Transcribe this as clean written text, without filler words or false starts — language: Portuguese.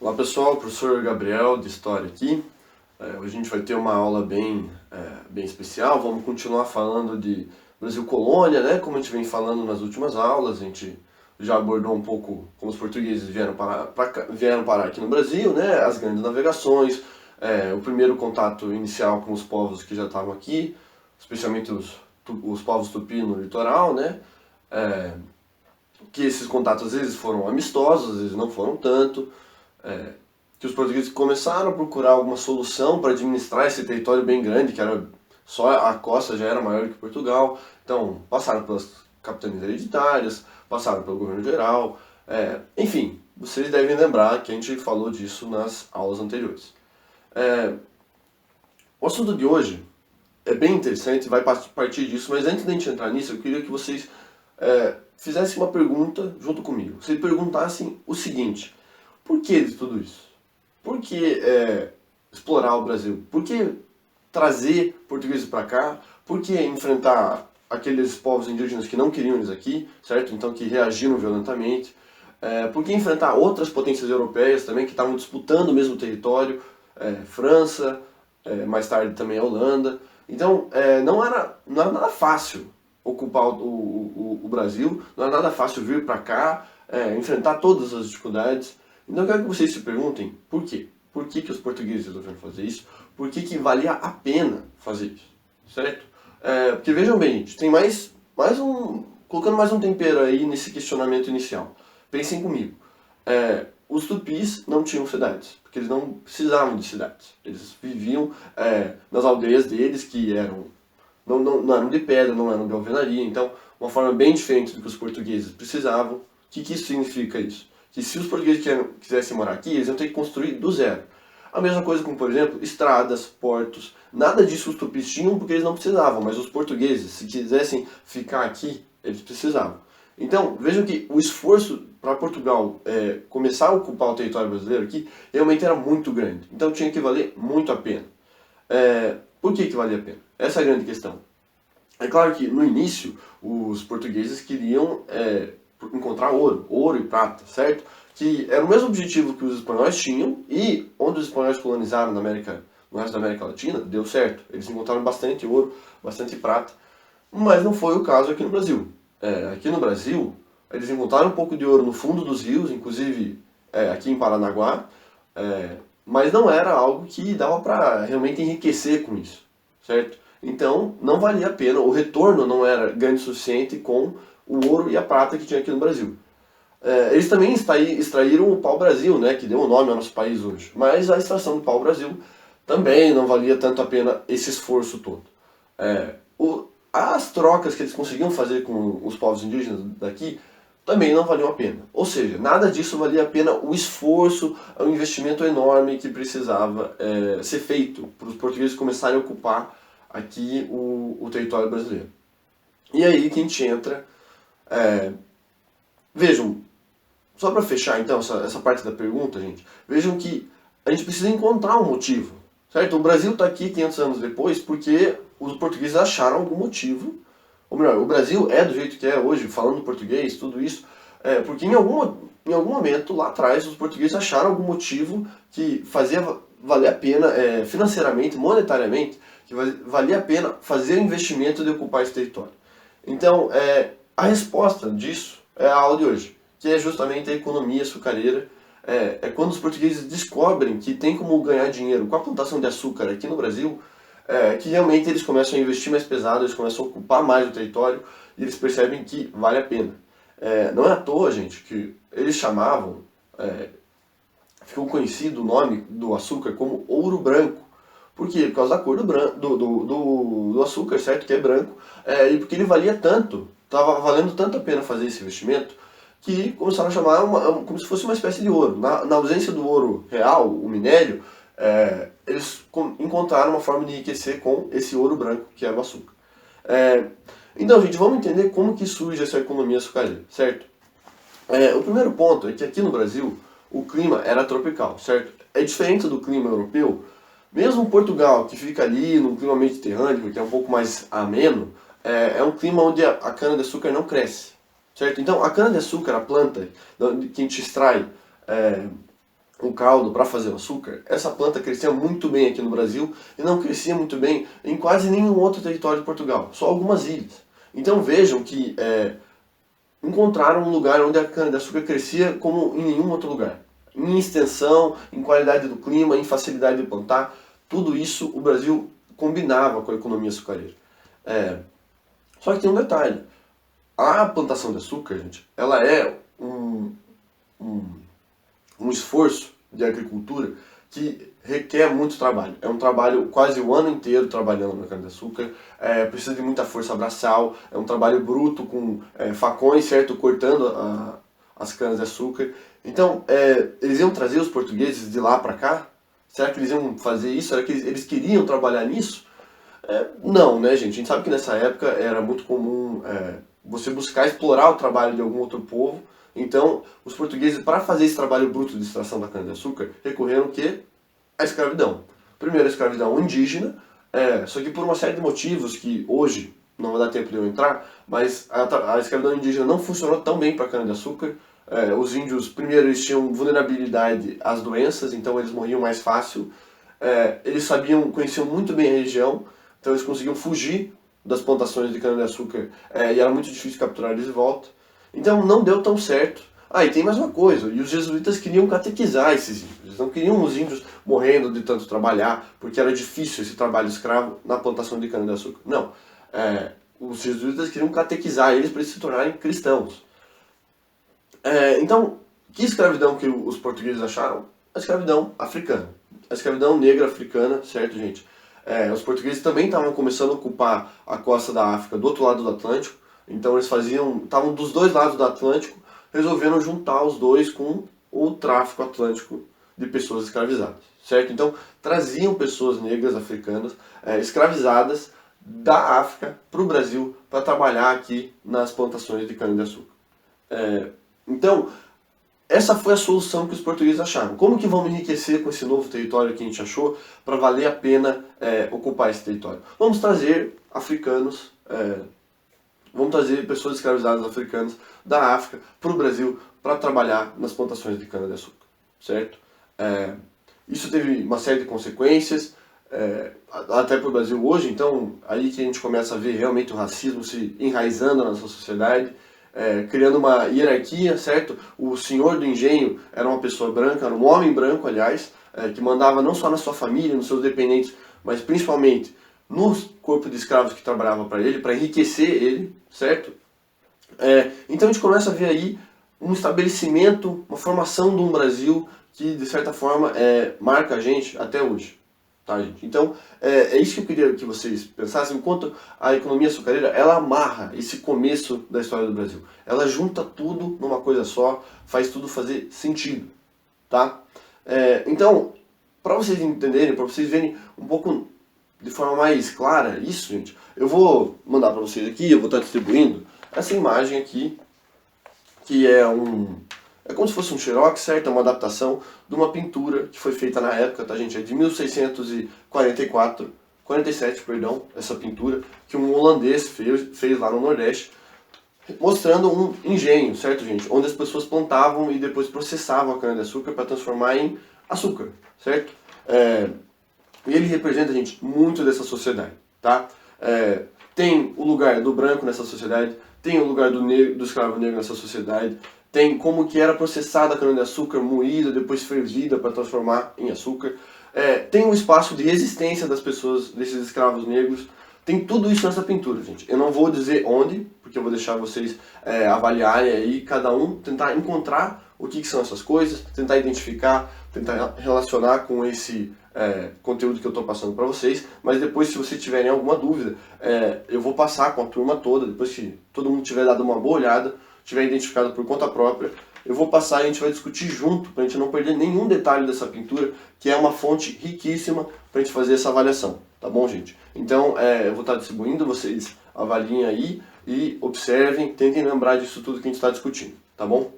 Olá pessoal, professor Gabriel de História aqui. Hoje a gente vai ter uma aula bem especial. Vamos continuar falando de Brasil Colônia, né? Como a gente vem falando nas últimas aulas. A gente já abordou um pouco como os portugueses vieram parar aqui no Brasil, né? As grandes navegações, o primeiro contato inicial com os povos que já estavam aqui, especialmente os povos tupi no litoral, né? Que esses contatos às vezes foram amistosos, às vezes não foram tanto. Que os portugueses começaram a procurar alguma solução para administrar esse território bem grande, que era só a costa já era maior que Portugal. Então, passaram pelas capitanias hereditárias, passaram pelo governo geral. Enfim, vocês devem lembrar que a gente falou disso nas aulas anteriores. O assunto de hoje é bem interessante, vai partir disso, mas antes de a gente entrar nisso, eu queria que vocês fizessem uma pergunta junto comigo. Vocês perguntassem o seguinte: por que de tudo isso? Por que explorar o Brasil? Por que trazer portugueses para cá? Por que enfrentar aqueles povos indígenas que não queriam eles aqui, certo? Então que reagiram violentamente? Por que enfrentar outras potências europeias também que estavam disputando o mesmo território? França, mais tarde também a Holanda. Então não era nada fácil ocupar o Brasil, não era nada fácil vir para cá, enfrentar todas as dificuldades. Então eu quero que vocês se perguntem por quê? Por que os portugueses resolveram fazer isso? Por que valia a pena fazer isso? Certo? Porque vejam bem, gente, tem colocando mais um tempero aí nesse questionamento inicial. Pensem comigo. Os tupis não tinham cidades, porque eles não precisavam de cidades. Eles viviam nas aldeias deles, que não eram de pedra, não eram de alvenaria. Então, uma forma bem diferente do que os portugueses precisavam. O que isso significa isso? Que se os portugueses quisessem morar aqui, eles iam ter que construir do zero. A mesma coisa como, por exemplo, estradas, portos. Nada disso os tupis tinham porque eles não precisavam, mas os portugueses, se quisessem ficar aqui, eles precisavam. Então, vejam que o esforço para Portugal começar a ocupar o território brasileiro aqui realmente era muito grande. Então tinha que valer muito a pena. Por que valia a pena? Essa é a grande questão. É claro que no início os portugueses queriam encontrar ouro e prata, certo? Que era o mesmo objetivo que os espanhóis tinham, e onde os espanhóis colonizaram no resto da América Latina, deu certo. Eles encontraram bastante ouro, bastante prata, mas não foi o caso aqui no Brasil. Aqui no Brasil, eles encontraram um pouco de ouro no fundo dos rios, inclusive aqui em Paranaguá, mas não era algo que dava para realmente enriquecer com isso, certo? Então, não valia a pena, o retorno não era grande o suficiente com o ouro e a prata que tinha aqui no Brasil. Eles também extraíram o pau-brasil, né, que deu o nome ao nosso país hoje. Mas a extração do pau-brasil também não valia tanto a pena esse esforço todo. As trocas que eles conseguiam fazer com os povos indígenas daqui também não valiam a pena. Ou seja, nada disso valia a pena o esforço, o investimento enorme que precisava ser feito para os portugueses começarem a ocupar aqui o território brasileiro. E aí que a gente entra. Vejam, só para fechar então essa parte da pergunta, gente, vejam que a gente precisa encontrar um motivo, certo? O Brasil está aqui 500 anos depois porque os portugueses acharam algum motivo, ou melhor, o Brasil é do jeito que é hoje, falando português, tudo isso, porque em algum momento lá atrás os portugueses acharam algum motivo que fazia valer a pena financeiramente, monetariamente, que valia a pena fazer o investimento de ocupar esse território. Então, a resposta disso é a aula de hoje, que é justamente a economia açucareira. Quando os portugueses descobrem que tem como ganhar dinheiro com a plantação de açúcar aqui no Brasil, que realmente eles começam a investir mais pesado, eles começam a ocupar mais o território e eles percebem que vale a pena. Não é à toa, gente, que eles chamavam, ficou conhecido o nome do açúcar como ouro branco. Por quê? Por causa da cor do açúcar, certo? Que é branco, e porque ele valia tanto, estava valendo tanto a pena fazer esse investimento, que começaram a chamar como se fosse uma espécie de ouro. Na ausência do ouro real, o minério, eles encontraram uma forma de enriquecer com esse ouro branco, que era o açúcar. Então, gente, vamos entender como que surge essa economia açucareira, certo? O primeiro ponto é que aqui no Brasil, o clima era tropical, certo? É diferente do clima europeu. Mesmo Portugal, que fica ali no clima mediterrâneo, que é um pouco mais ameno, é um clima onde a cana-de-açúcar não cresce, certo? Então, a cana-de-açúcar, a planta que a gente extrai o caldo para fazer o açúcar, essa planta crescia muito bem aqui no Brasil e não crescia muito bem em quase nenhum outro território de Portugal, só algumas ilhas. Então vejam que encontraram um lugar onde a cana-de-açúcar crescia como em nenhum outro lugar. Em extensão, em qualidade do clima, em facilidade de plantar, tudo isso o Brasil combinava com a economia açucareira. Só que tem um detalhe, a plantação de açúcar, gente, ela é um esforço de agricultura que requer muito trabalho. É um trabalho quase o ano inteiro trabalhando na cana-de-açúcar, precisa de muita força braçal, é um trabalho bruto com facões, certo, cortando as canas-de-açúcar. Então, eles iam trazer os portugueses de lá para cá? Será que eles iam fazer isso? Será que eles queriam trabalhar nisso? Não, né, gente? A gente sabe que nessa época era muito comum você buscar explorar o trabalho de algum outro povo. Então, os portugueses, para fazer esse trabalho bruto de extração da cana-de-açúcar, recorreram que a escravidão. Primeiro, a escravidão indígena, só que por uma série de motivos que hoje não vai dar tempo de eu entrar, mas a escravidão indígena não funcionou tão bem para a cana-de-açúcar. Os índios, primeiro, eles tinham vulnerabilidade às doenças, então eles morriam mais fácil. Eles conheciam muito bem a região, então eles conseguiam fugir das plantações de cana-de-açúcar e era muito difícil capturar eles de volta. Então não deu tão certo. E tem mais uma coisa, e os jesuítas queriam catequizar esses índios, eles não queriam os índios morrendo de tanto trabalhar, porque era difícil esse trabalho escravo na plantação de cana-de-açúcar. Não, os jesuítas queriam catequizar eles para eles se tornarem cristãos. Então, que escravidão que os portugueses acharam? A escravidão africana, a escravidão negra africana, certo, gente? Os portugueses também estavam começando a ocupar a costa da África do outro lado do Atlântico, então eles estavam dos dois lados do Atlântico, resolveram juntar os dois com o tráfico atlântico de pessoas escravizadas, certo? Então traziam pessoas negras africanas escravizadas da África para o Brasil para trabalhar aqui nas plantações de cana-de-açúcar. Então, essa foi a solução que os portugueses acharam. Como que vamos enriquecer com esse novo território que a gente achou para valer a pena ocupar esse território? Vamos trazer africanos, vamos trazer pessoas escravizadas africanas da África para o Brasil para trabalhar nas plantações de cana-de-açúcar, certo? Isso teve uma série de consequências, até para o Brasil hoje, então aí que a gente começa a ver realmente o racismo se enraizando na nossa sociedade, criando uma hierarquia, certo? O senhor do engenho era uma pessoa branca, era um homem branco, aliás, que mandava não só na sua família, nos seus dependentes, mas principalmente no corpo de escravos que trabalhava para ele, para enriquecer ele, certo? Então a gente começa a ver aí um estabelecimento, uma formação de um Brasil que, de certa forma, marca a gente até hoje. Tá, gente? Então, é isso que eu queria que vocês pensassem, enquanto a economia açucareira, ela amarra esse começo da história do Brasil. Ela junta tudo numa coisa só, faz tudo fazer sentido, tá? Então, para vocês entenderem, para vocês verem um pouco de forma mais clara isso, gente, eu vou mandar para vocês aqui, eu vou estar distribuindo essa imagem aqui, que é como se fosse um xerox, certo? É uma adaptação de uma pintura que foi feita na época, tá, gente? É de 47, perdão, essa pintura, que um holandês fez lá no Nordeste, mostrando um engenho, certo, gente? Onde as pessoas plantavam e depois processavam a cana-de-açúcar para transformar em açúcar, certo? E ele representa, gente, muito dessa sociedade, tá? Tem o lugar do branco nessa sociedade, tem o lugar do escravo negro nessa sociedade, tem como que era processada a cana-de-açúcar, moída, depois fervida para transformar em açúcar. Tem um espaço de resistência das pessoas, desses escravos negros. Tem tudo isso nessa pintura, gente. Eu não vou dizer onde, porque eu vou deixar vocês avaliarem aí, cada um tentar encontrar o que são essas coisas, tentar identificar, tentar relacionar com esse conteúdo que eu estou passando para vocês. Mas depois, se vocês tiverem alguma dúvida, eu vou passar com a turma toda, depois que todo mundo tiver dado uma boa olhada, tiver identificado por conta própria, eu vou passar e a gente vai discutir junto, para a gente não perder nenhum detalhe dessa pintura, que é uma fonte riquíssima para a gente fazer essa avaliação, tá bom, gente? Então, eu vou estar distribuindo, vocês avaliem aí e observem, tentem lembrar disso tudo que a gente está discutindo, tá bom?